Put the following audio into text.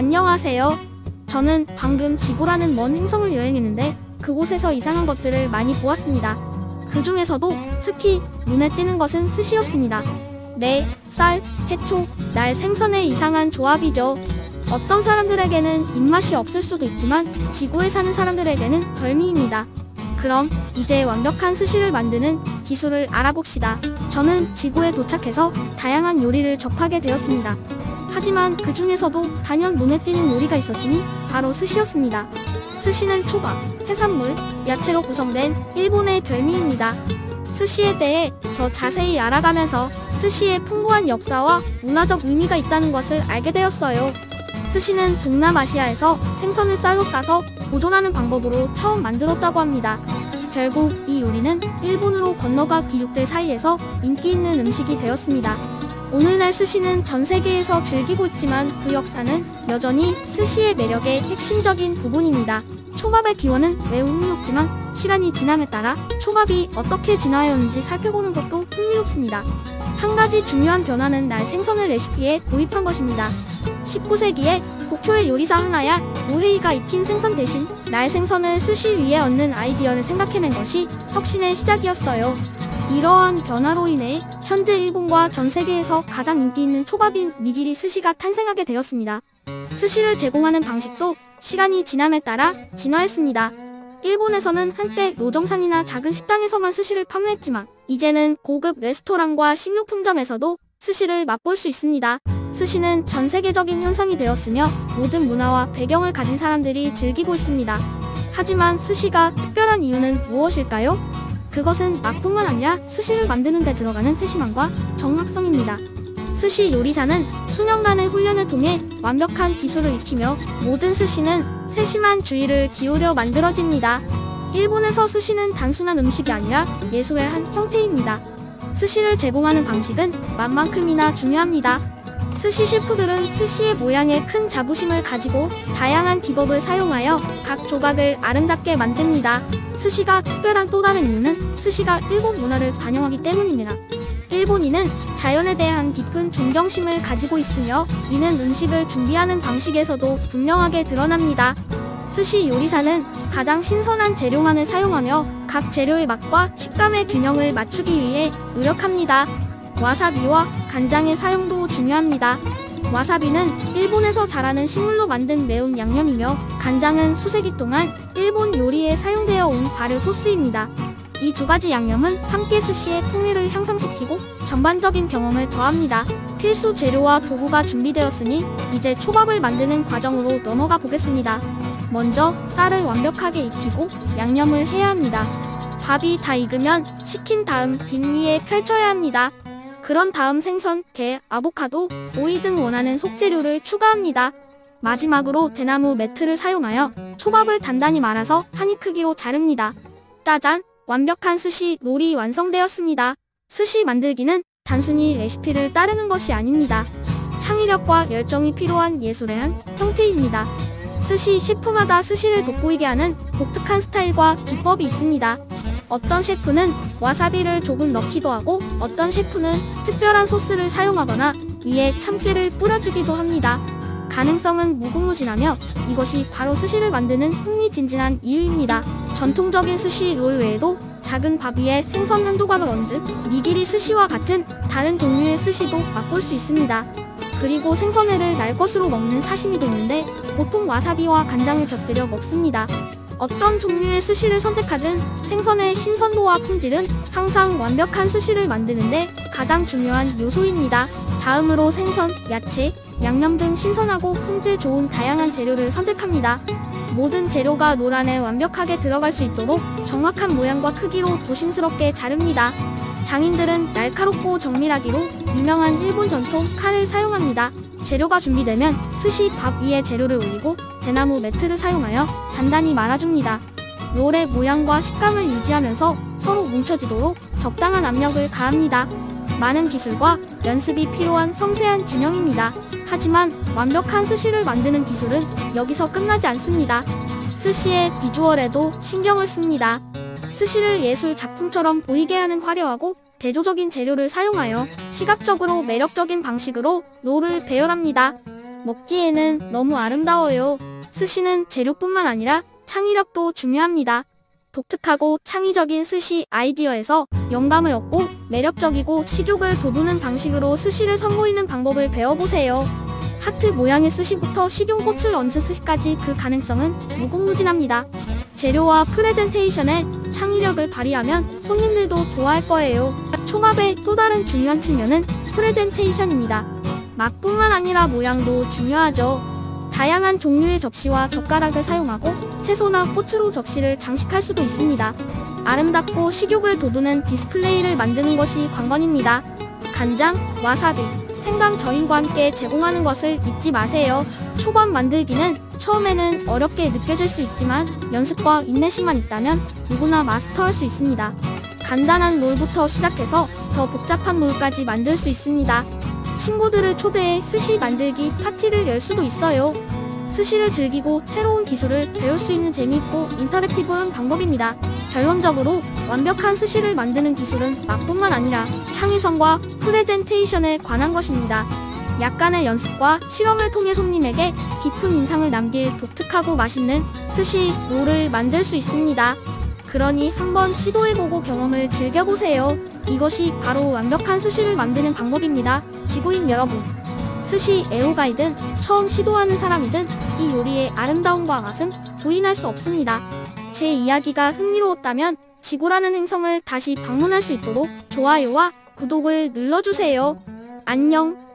안녕하세요. 저는 방금 지구라는 먼 행성을 여행했는데 그곳에서 이상한 것들을 많이 보았습니다. 그 중에서도 특히 눈에 띄는 것은 스시였습니다. 네, 쌀, 해초, 날 생선의 이상한 조합이죠. 어떤 사람들에게는 입맛이 없을 수도 있지만 지구에 사는 사람들에게는 별미입니다. 그럼 이제 완벽한 스시를 만드는 기술을 알아봅시다. 저는 지구에 도착해서 다양한 요리를 접하게 되었습니다. 하지만 그 중에서도 단연 눈에 띄는 요리가 있었으니 바로 스시였습니다. 스시는 초밥, 해산물, 야채로 구성된 일본의 별미입니다. 스시에 대해 더 자세히 알아가면서 스시의 풍부한 역사와 문화적 의미가 있다는 것을 알게 되었어요. 스시는 동남아시아에서 생선을 쌀로 싸서 보존하는 방법으로 처음 만들었다고 합니다. 결국 이 요리는 일본으로 건너가 귀족들 사이에서 인기 있는 음식이 되었습니다. 오늘날 스시는 전 세계에서 즐기고 있지만 그 역사는 여전히 스시의 매력의 핵심적인 부분입니다. 초밥의 기원은 매우 흥미롭지만 시간이 지남에 따라 초밥이 어떻게 진화하였는지 살펴보는 것도 흥미롭습니다. 한 가지 중요한 변화는 날 생선을 레시피에 도입한 것입니다. 19세기에 도쿄의 요리사 하나야 모헤이가 익힌 생선 대신 날 생선을 스시 위에 얹는 아이디어를 생각해낸 것이 혁신의 시작이었어요. 이러한 변화로 인해 현재 일본과 전 세계에서 가장 인기 있는 초밥인 니기리 스시가 탄생하게 되었습니다. 스시를 제공하는 방식도 시간이 지남에 따라 진화했습니다. 일본에서는 한때 노점상이나 작은 식당에서만 스시를 판매했지만 이제는 고급 레스토랑과 식료품점에서도 스시를 맛볼 수 있습니다. 스시는 전 세계적인 현상이 되었으며 모든 문화와 배경을 가진 사람들이 즐기고 있습니다. 하지만 스시가 특별한 이유는 무엇일까요? 그것은 맛뿐만 아니라 스시를 만드는 데 들어가는 세심함과 정확성입니다. 스시 요리사는 수년간의 훈련을 통해 완벽한 기술을 익히며 모든 스시는 세심한 주의를 기울여 만들어집니다. 일본에서 스시는 단순한 음식이 아니라 예술의 한 형태입니다. 스시를 제공하는 방식은 맛만큼이나 중요합니다. 스시 셰프들은 스시의 모양에 큰 자부심을 가지고 다양한 기법을 사용하여 각 조각을 아름답게 만듭니다. 스시가 특별한 또 다른 이유는 스시가 일본 문화를 반영하기 때문입니다. 일본인은 자연에 대한 깊은 존경심을 가지고 있으며 이는 음식을 준비하는 방식에서도 분명하게 드러납니다. 스시 요리사는 가장 신선한 재료만을 사용하며 각 재료의 맛과 식감의 균형을 맞추기 위해 노력합니다. 와사비와 간장의 사용도 중요합니다. 와사비는 일본에서 자라는 식물로 만든 매운 양념이며 간장은 수세기 동안 일본 요리에 사용되어 온 발효 소스입니다. 이 두 가지 양념은 함께 스시의 풍미를 향상시키고 전반적인 경험을 더합니다. 필수 재료와 도구가 준비되었으니 이제 초밥을 만드는 과정으로 넘어가 보겠습니다. 먼저 쌀을 완벽하게 익히고 양념을 해야 합니다. 밥이 다 익으면 식힌 다음 빈 위에 펼쳐야 합니다. 그런 다음 생선, 게, 아보카도, 오이 등 원하는 속재료를 추가합니다. 마지막으로 대나무 매트를 사용하여 초밥을 단단히 말아서 한 입 크기로 자릅니다. 짜잔! 완벽한 스시 롤이 완성되었습니다. 스시 만들기는 단순히 레시피를 따르는 것이 아닙니다. 창의력과 열정이 필요한 예술의 한 형태입니다. 스시 셰프마다 스시를 돋보이게 하는 독특한 스타일과 기법이 있습니다. 어떤 셰프는 와사비를 조금 넣기도 하고 어떤 셰프는 특별한 소스를 사용하거나 위에 참깨를 뿌려주기도 합니다. 가능성은 무궁무진하며 이것이 바로 스시를 만드는 흥미진진한 이유입니다. 전통적인 스시 롤 외에도 작은 밥 위에 생선 한두 갑을 얹은 니기리 스시와 같은 다른 종류의 스시도 맛볼 수 있습니다. 그리고 생선회를 날 것으로 먹는 사시미도 있는데 보통 와사비와 간장을 곁들여 먹습니다. 어떤 종류의 스시를 선택하든 생선의 신선도와 품질은 항상 완벽한 스시를 만드는데 가장 중요한 요소입니다. 다음으로 생선, 야채, 양념 등 신선하고 품질 좋은 다양한 재료를 선택합니다. 모든 재료가 롤 안에 완벽하게 들어갈 수 있도록 정확한 모양과 크기로 조심스럽게 자릅니다. 장인들은 날카롭고 정밀하기로 유명한 일본 전통 칼을 사용합니다. 재료가 준비되면 스시 밥 위에 재료를 올리고 대나무 매트를 사용하여 단단히 말아줍니다. 롤의 모양과 식감을 유지하면서 서로 뭉쳐지도록 적당한 압력을 가합니다. 많은 기술과 연습이 필요한 섬세한 균형입니다. 하지만 완벽한 스시를 만드는 기술은 여기서 끝나지 않습니다. 스시의 비주얼에도 신경을 씁니다. 스시를 예술 작품처럼 보이게 하는 화려하고 대조적인 재료를 사용하여 시각적으로 매력적인 방식으로 롤을 배열합니다. 먹기에는 너무 아름다워요. 스시는 재료뿐만 아니라 창의력도 중요합니다. 독특하고 창의적인 스시 아이디어에서 영감을 얻고 매력적이고 식욕을 돋우는 방식으로 스시를 선보이는 방법을 배워보세요. 하트 모양의 스시부터 식용꽃을 얹은 스시까지 그 가능성은 무궁무진합니다. 재료와 프레젠테이션에 창의력을 발휘하면 손님들도 좋아할 거예요. 초밥의 또 다른 중요한 측면은 프레젠테이션입니다. 맛뿐만 아니라 모양도 중요하죠. 다양한 종류의 접시와 젓가락을 사용하고 채소나 꽃으로 접시를 장식할 수도 있습니다. 아름답고 식욕을 돋우는 디스플레이를 만드는 것이 관건입니다. 간장, 와사비, 생강 절임과 함께 제공하는 것을 잊지 마세요. 초밥 만들기는 처음에는 어렵게 느껴질 수 있지만 연습과 인내심만 있다면 누구나 마스터할 수 있습니다. 간단한 롤부터 시작해서 더 복잡한 롤까지 만들 수 있습니다. 친구들을 초대해 스시 만들기 파티를 열 수도 있어요. 스시를 즐기고 새로운 기술을 배울 수 있는 재미있고 인터랙티브한 방법입니다. 결론적으로 완벽한 스시를 만드는 기술은 맛뿐만 아니라 창의성과 프레젠테이션에 관한 것입니다. 약간의 연습과 실험을 통해 손님에게 깊은 인상을 남길 독특하고 맛있는 스시 롤을 만들 수 있습니다. 그러니 한번 시도해보고 경험을 즐겨보세요. 이것이 바로 완벽한 스시를 만드는 방법입니다. 지구인 여러분, 스시 애호가이든 처음 시도하는 사람이든 이 요리의 아름다움과 맛은 부인할 수 없습니다. 제 이야기가 흥미로웠다면 지구라는 행성을 다시 방문할 수 있도록 좋아요와 구독을 눌러주세요. 안녕.